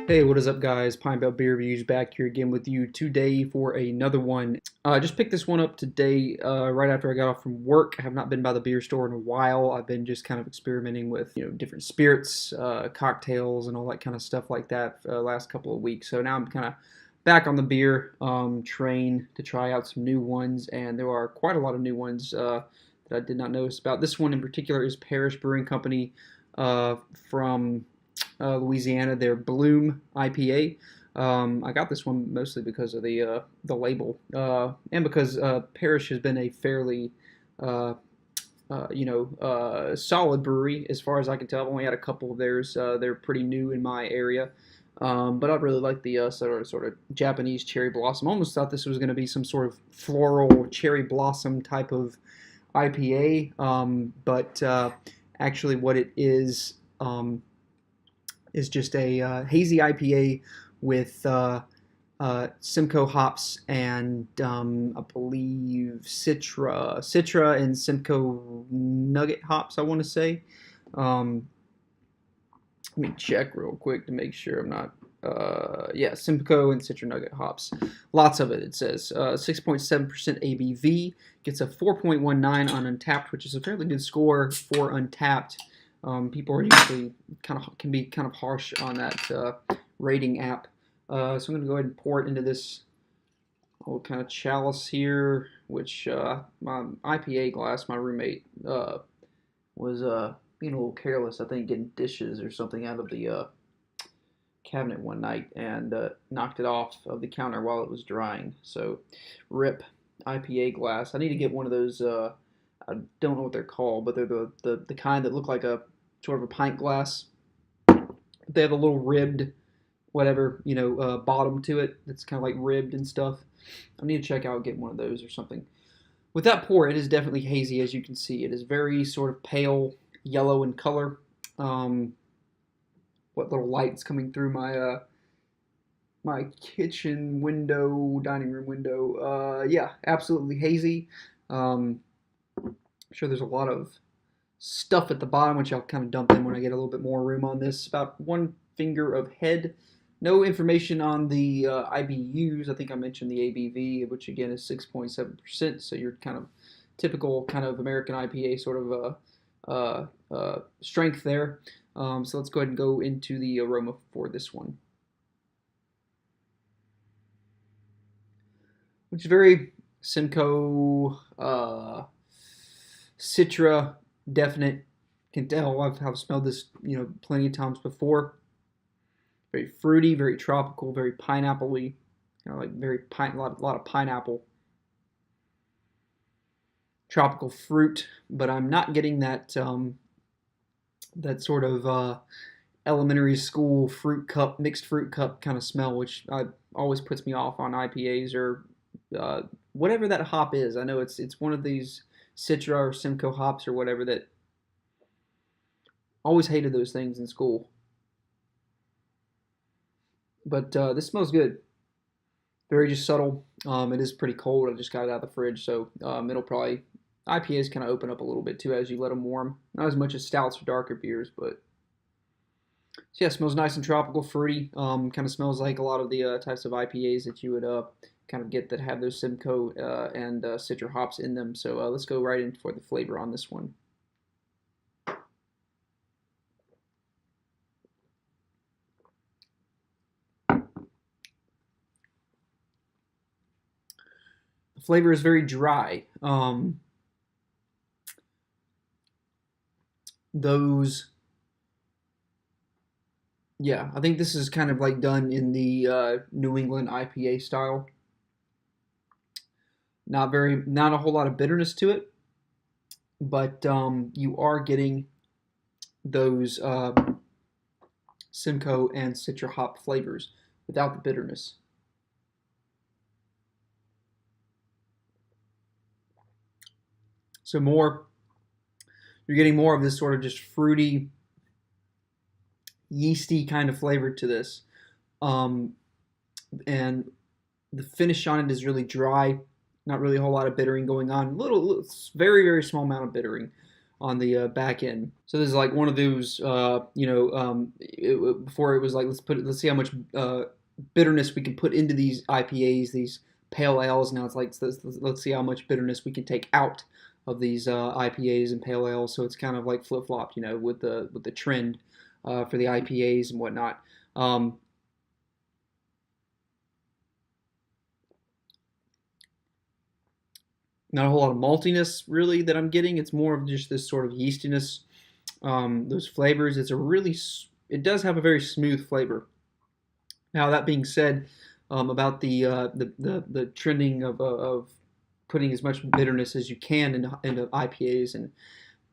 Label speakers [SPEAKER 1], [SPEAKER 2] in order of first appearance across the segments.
[SPEAKER 1] Hey, what is up, guys? Pine Belt Beer Reviews back here again with you today for another one. I just picked this one up today right after I got off from work. I have not been by the beer store in a while. I've been just kind of experimenting with different spirits, cocktails, and all that kind of stuff like that for the last couple of weeks. So now I'm kind of back on the beer train to try out some new ones, and there are quite a lot of new ones that I did not notice about. This one in particular is Parish Brewing Company from Louisiana, their Bloom IPA. I got this one mostly because of the label and because Parish has been a fairly solid brewery as far as I can tell. I've only had a couple of theirs. They're pretty new in my area. But I really like the sort of Japanese cherry blossom. I almost thought this was going to be some sort of floral cherry blossom type of IPA, but actually what it is just a hazy IPA with Simcoe hops and I believe Citra and Simcoe Nugget hops, I want to say. Let me check real quick to make sure I'm not. Yeah, Simcoe and Citra Nugget hops. Lots of it, it says. 6.7% ABV. Gets a 4.19 on Untapped, which is a fairly good score for Untapped. People are usually can be kind of harsh on that rating app. So I'm going to go ahead and pour it into this little kind of chalice here, which my IPA glass, my roommate was being a little careless, I think, getting dishes or something out of the cabinet one night and knocked it off of the counter while it was drying. So, rip IPA glass. I need to get one of those. I don't know what they're called, but they're the kind that look like a sort of a pint glass. They have a little ribbed, whatever, bottom to it. That's kind of like ribbed and stuff. I need to check out getting one of those or something. With that pour, it is definitely hazy, as you can see. It is very sort of pale yellow in color. What little light's coming through my kitchen window, dining room window. Yeah, absolutely hazy. I'm sure there's a lot of stuff at the bottom, which I'll kind of dump in when I get a little bit more room on this. About 1 finger of head. No information on the IBUs. I think I mentioned the ABV, which again is 6.7%. So you're kind of typical kind of American IPA sort of strength there. So let's go ahead and go into the aroma for this one, which is very Simcoe, Citra, definite. Can tell I've smelled this plenty of times before. Very fruity, very tropical, very pineapple-y. Like a lot of pineapple, tropical fruit. But I'm not getting that that sort of elementary school mixed fruit cup kind of smell, which always puts me off on IPAs or whatever that hop is. I know it's one of these Citra or Simcoe hops or whatever that always hated those things in school. But this smells good. Very just subtle. It is pretty cold. I just got it out of the fridge, so it'll probably IPAs kind of open up a little bit too as you let them warm. Not as much as stouts or darker beers, but so yeah, it smells nice and tropical, fruity. Kind of smells like a lot of the types of IPAs that you would kind of get that have those Simcoe and Citra hops in them. So let's go right in for the flavor on this one. The flavor is very dry. Yeah, I think this is kind of like done in the New England IPA style. Not a whole lot of bitterness to it, but you are getting those Simcoe and Citra hop flavors without the bitterness. So you're getting more of this sort of just fruity, yeasty kind of flavor to this. And the finish on it is really dry, not really a whole lot of bittering going on. Very, very small amount of bittering. on the back end. So this is like one of those, before it was like let's see how much bitterness we can put into these IPAs, these pale ales. Now it's like let's see how much bitterness we can take out of these IPAs and pale ales. So it's kind of like flip flop, with the trend for the IPAs and whatnot. Not a whole lot of maltiness really that I'm getting. It's more of just this sort of yeastiness. Those flavors. It does have a very smooth flavor. Now that being said, about the trending of putting as much bitterness as you can into IPAs, and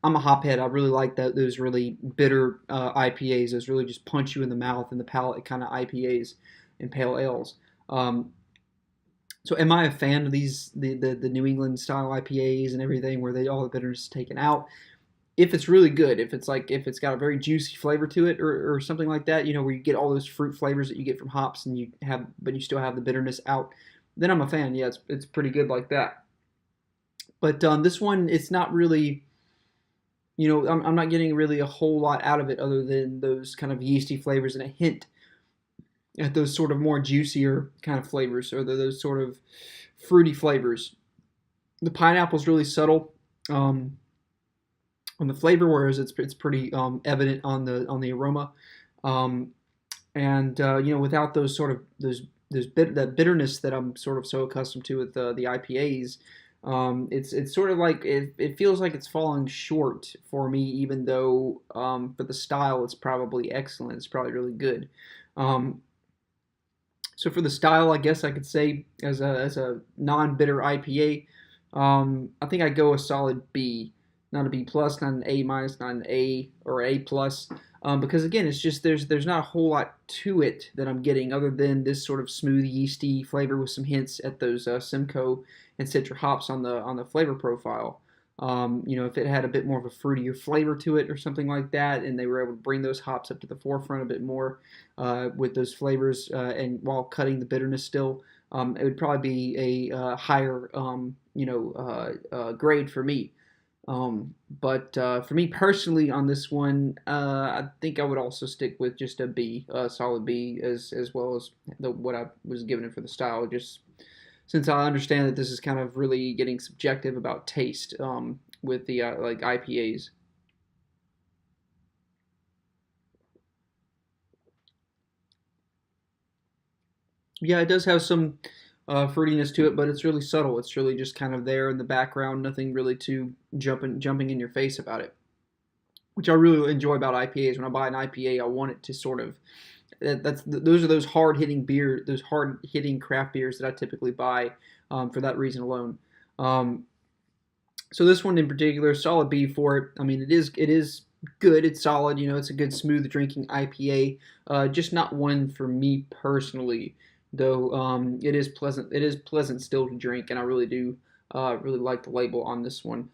[SPEAKER 1] I'm a hophead. I really like those really bitter IPAs. Those really just punch you in the mouth and the palate kind of IPAs and pale ales. So am I a fan of the New England style IPAs and everything where all the bitterness is taken out? If it's really good, if it's got a very juicy flavor to it or something like that, where you get all those fruit flavors that you get from hops and but you still have the bitterness out, then I'm a fan. Yeah, it's pretty good like that. But this one, it's not really, I'm not getting really a whole lot out of it other than those kind of yeasty flavors and a hint at those sort of more juicier kind of flavors or those sort of fruity flavors. The pineapple's really subtle on the flavor, whereas it's pretty evident on the aroma, and without those sort of that bitterness that I'm sort of so accustomed to with the IPAs. It's sort of like it feels like it's falling short for me, even though for the style it's probably excellent. It's probably really good. So for the style, I guess I could say as a non-bitter IPA, I think I'd go a solid B, not a B plus, not an A minus, not an A or A plus, because again, it's just there's not a whole lot to it that I'm getting other than this sort of smooth yeasty flavor with some hints at those Simcoe and Citra hops on the flavor profile. If it had a bit more of a fruitier flavor to it or something like that, and they were able to bring those hops up to the forefront a bit more with those flavors, and while cutting the bitterness still, it would probably be a higher, grade for me. But for me personally, on this one, I think I would also stick with just a B, a solid B, as well as what I was giving it for the style, just since I understand that this is kind of really getting subjective about taste with the like IPAs. Yeah, it does have some fruitiness to it, but it's really subtle. It's really just kind of there in the background, nothing really too jumping in your face about it. Which I really enjoy about IPAs. When I buy an IPA, I want it to sort of those are those hard hitting craft beers that I typically buy for that reason alone. Um, so this one in particular, solid B for it. I mean, it is good. It's solid. It's a good smooth drinking IPA. Just not one for me personally, though. It is pleasant. It is pleasant still to drink, and I really do really like the label on this one.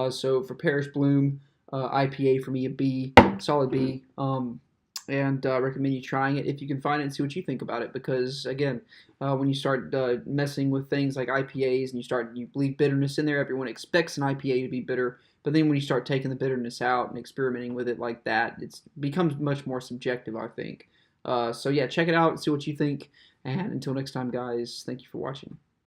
[SPEAKER 1] So for Parish Bloom IPA, for me a B, solid B. And recommend you trying it if you can find it and see what you think about it. Because again, when you start messing with things like IPAs and you leave bitterness in there, everyone expects an IPA to be bitter. But then when you start taking the bitterness out and experimenting with it like that, it becomes much more subjective, I think. So yeah, check it out and see what you think. And until next time, guys, thank you for watching.